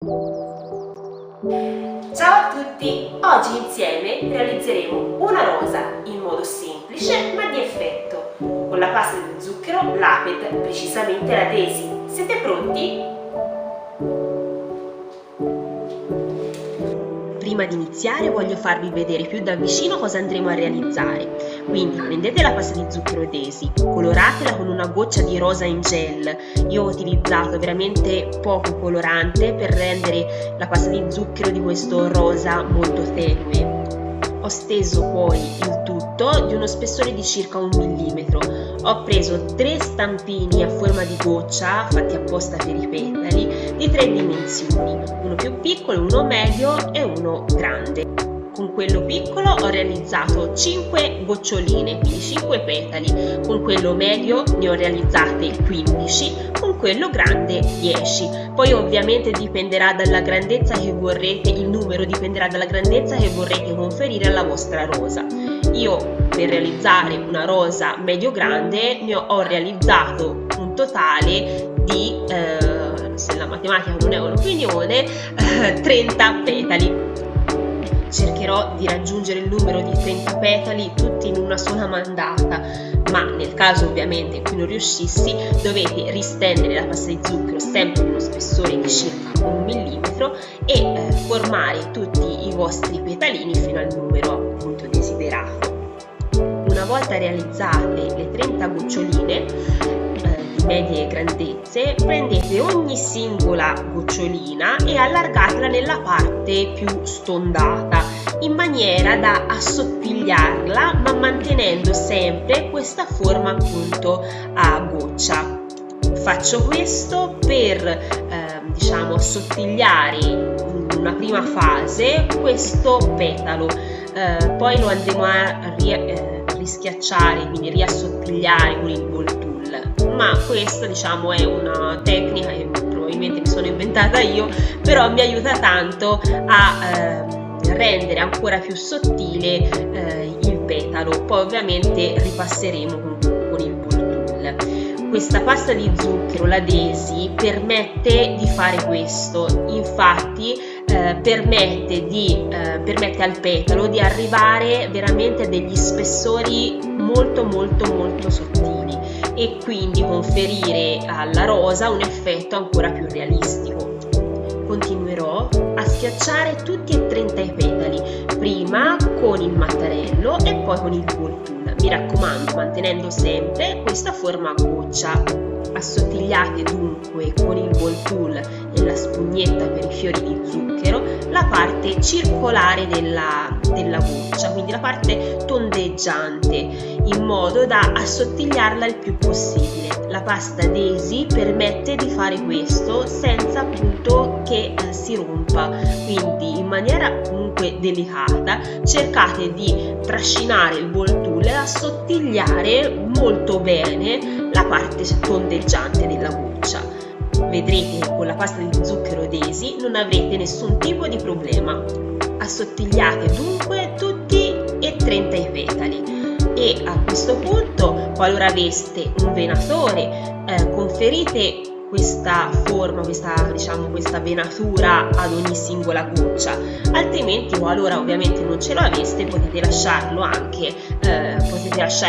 Ciao a tutti! Oggi insieme realizzeremo una rosa in modo semplice ma di effetto, con la pasta di zucchero, l'Apet, precisamente la Daisy. Siete pronti? Prima di iniziare voglio farvi vedere più da vicino cosa andremo a realizzare. Quindi prendete la pasta di zucchero Daisy, coloratela con una goccia di rosa in gel. Io ho utilizzato veramente poco colorante per rendere la pasta di zucchero di questo rosa molto tenue. Ho steso poi il tutto di uno spessore di circa 1 millimetro. Ho preso 3 stampini a forma di goccia, fatti apposta per i petali, di 3 dimensioni, uno più piccolo, uno medio e uno grande. Con quello piccolo ho realizzato 5 goccioline, quindi 5 petali, con quello medio ne ho realizzate 15, con quello grande 10. Poi ovviamente dipenderà dalla grandezza che vorrete, il numero dipenderà dalla grandezza che vorrete conferire alla vostra rosa. Io per realizzare una rosa medio grande ne ho realizzato un totale di, se la matematica non è un'opinione, 30 petali. Cercherò di raggiungere il numero di 30 petali tutti in una sola mandata, ma nel caso ovviamente in cui non riuscissi dovete ristendere la pasta di zucchero sempre di uno spessore di circa 1 millimetro e formare tutti i vostri petalini fino al numero appunto desiderato. Una volta realizzate le 30 goccioline di medie grandezze, prendete ogni singola gocciolina e allargatela nella parte più stondata in maniera da assottigliarla, ma mantenendo sempre questa forma appunto a goccia. Faccio questo per diciamo assottigliare in una prima fase questo petalo, poi lo andremo a rischiacciare, quindi riassottigliare con il ball tool, ma questa diciamo è una tecnica che probabilmente mi sono inventata io, però mi aiuta tanto a rendere ancora più sottile il petalo. Poi ovviamente ripasseremo con il ball tool. Questa pasta di zucchero, la Daisy, permette di fare questo, infatti permette al petalo di arrivare veramente a degli spessori molto sottili e quindi conferire alla rosa un effetto ancora più realistico. Continuerò a schiacciare tutti e 30 i petali, prima con il mattarello e poi con il ball tool. Mi raccomando, mantenendo sempre questa forma a goccia. Assottigliate dunque con il ball tool e la spugnetta per i fiori di zucchero la parte circolare della goccia, quindi la parte tondeggiante, in modo da assottigliarla il più possibile. La pasta Daisy permette di fare questo senza appunto che si rompa, quindi in maniera comunque delicata cercate di trascinare il ball tool e assottigliare molto bene la parte tondeggiante della goccia. Vedrete che con la pasta di zucchero Daisy non avrete nessun tipo di problema. Assottigliate dunque tutti e 30 i petali e a questo punto, qualora aveste un venatore, conferite questa forma, questa venatura ad ogni singola goccia, altrimenti qualora ovviamente non ce lo aveste potete lasciare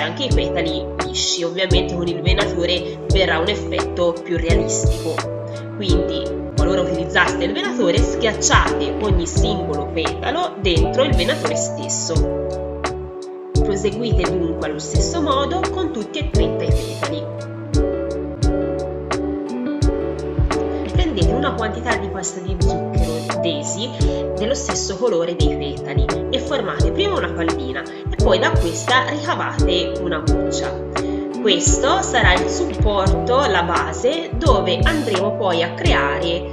anche i petali lisci. Ovviamente con il venatore verrà un effetto più realistico, quindi qualora utilizzaste il venatore schiacciate ogni singolo petalo dentro il venatore stesso. Proseguite dunque allo stesso modo con tutti e 30 i petali. Prendete una quantità di pasta di zucchero Daisy dello stesso colore dei petali e formate prima una pallina e poi da questa ricavate una goccia. Questo sarà il supporto, la base, dove andremo poi a creare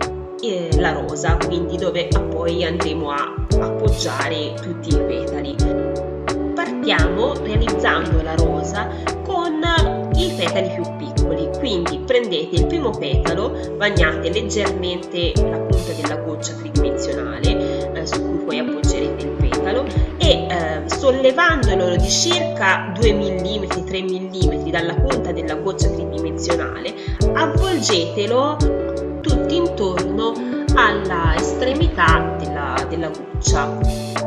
la rosa, quindi dove poi andremo a appoggiare tutti i petali. Partiamo realizzando la rosa con i petali più piccoli, quindi prendete il primo petalo, bagnate leggermente la punta della goccia tridimensionale su cui poi appoggerete il petalo e sollevandolo di circa 2 mm, 3 mm dalla punta della goccia tridimensionale, avvolgetelo tutti intorno alla estremità della goccia.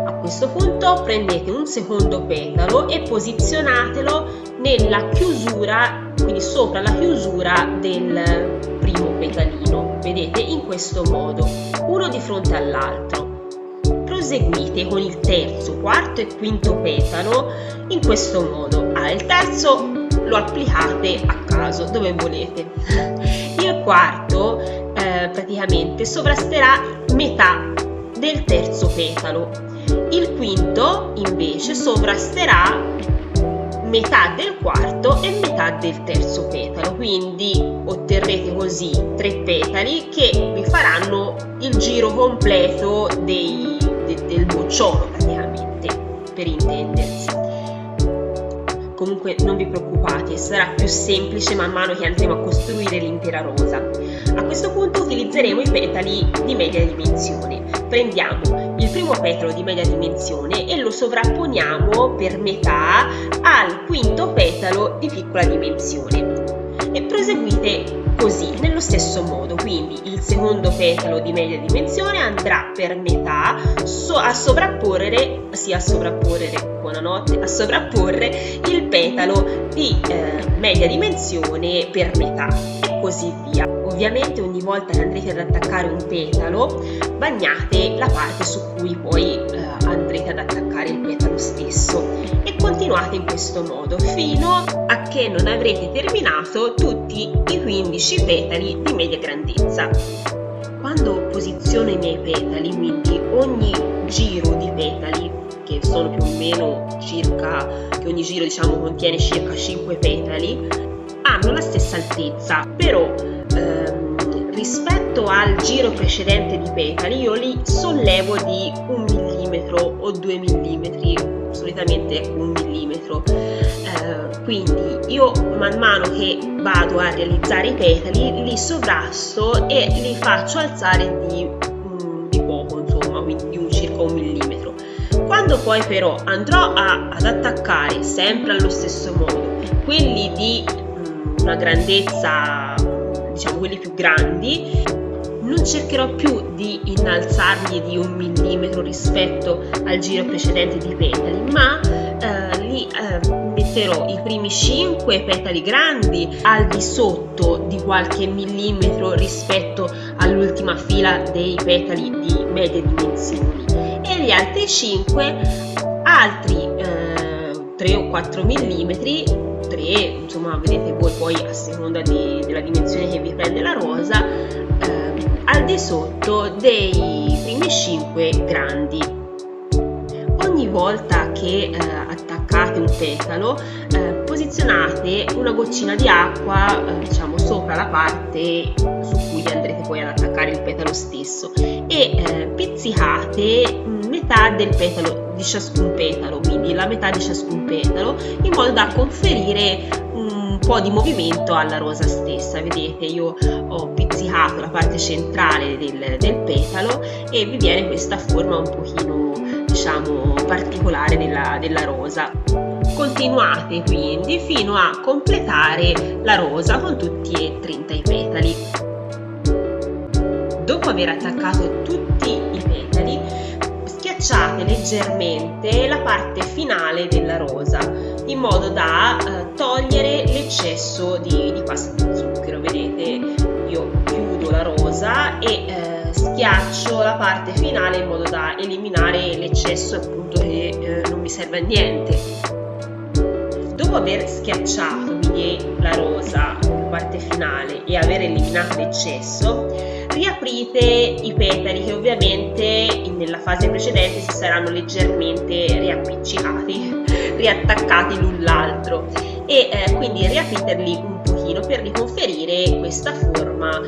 A questo punto prendete un secondo petalo e posizionatelo nella chiusura, quindi sopra la chiusura del primo petalino, vedete, in questo modo, uno di fronte all'altro. Proseguite con il terzo, quarto e quinto petalo in questo modo. Il terzo lo applicate a caso dove volete. Il quarto praticamente sovrasterà metà del terzo petalo. Il quinto invece sovrasterà metà del quarto e metà del terzo petalo, quindi otterrete così 3 petali che vi faranno il giro completo del bocciolo, praticamente, per intendersi. Comunque non vi preoccupate, sarà più semplice man mano che andremo a costruire l'intera rosa. A questo punto utilizzeremo i petali di media dimensione. Prendiamo il primo petalo di media dimensione e lo sovrapponiamo per metà al quinto petalo di piccola dimensione. E proseguite così, nello stesso modo, quindi il secondo petalo di media dimensione andrà per metà a sovrapporre il petalo di media dimensione per metà e così via. Ovviamente ogni volta che andrete ad attaccare un petalo bagnate la parte su cui poi andrete ad attaccare il petalo stesso e continuate in questo modo fino a che non avrete terminato tutti i 15 petali di media grandezza. Quando posiziono i miei petali, quindi ogni giro di petali, che sono più o meno che ogni giro contiene circa 5 petali, hanno la stessa altezza, però rispetto al giro precedente di petali io li sollevo di 1 mm o 2 mm, solitamente 1 mm. Quindi io man mano che vado a realizzare i petali li sovrasto e li faccio alzare di poco, insomma, quindi di circa 1 mm. Quando poi però andrò ad attaccare sempre allo stesso modo quelli di una grandezza, quelli più grandi, non cercherò più di innalzarli di 1 mm rispetto al giro precedente di petali, ma li metterò i primi 5 petali grandi al di sotto di qualche millimetro rispetto all'ultima fila dei petali di medie dimensioni e gli altri 5 altri 3 o 4 millimetri, 3, insomma, vedete voi poi a seconda della dimensione che vi prende la rosa, al di sotto dei primi 5 grandi. Ogni volta che attaccate un petalo, posizionate una goccina di acqua sopra la parte su cui andrete poi ad attaccare il petalo stesso e pizzicate metà del petalo di ciascun petalo, quindi la metà di ciascun petalo, in modo da conferire un po' di movimento alla rosa stessa. Vedete, io ho pizzicato la parte centrale del petalo e vi viene questa forma un pochino particolare della rosa. Continuate quindi fino a completare la rosa con tutti e 30 i petali. Dopo aver attaccato tutti i petali, schiacciate leggermente la parte finale della rosa in modo da togliere l'eccesso di pasta di zucchero. Vedete, io chiudo la rosa e schiaccio la parte finale in modo da eliminare l'eccesso, appunto, che non mi serve a niente. Dopo aver schiacciato quindi la rosa, la parte finale, e aver eliminato l'eccesso, riaprite i petali che ovviamente nella fase precedente si saranno leggermente riappiccicati, riattaccati l'un l'altro, e quindi riapriteli un pochino per riconferire questa forma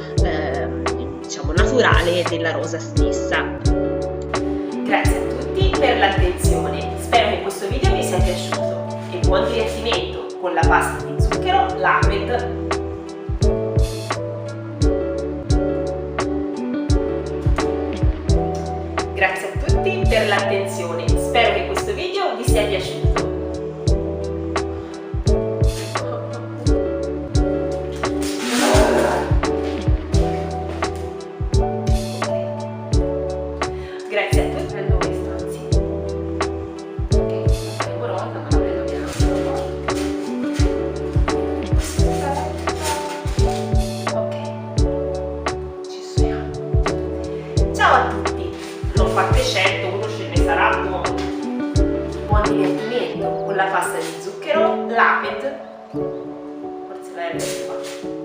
naturale della rosa stessa. Grazie a tutti per l'attenzione, spero che questo video vi sia piaciuto e buon divertimento con la pasta di zucchero Lapid. Grazie a tutti per l'attenzione, spero che questo video vi sia piaciuto. pasta di zucchero, l'Apid, forse la R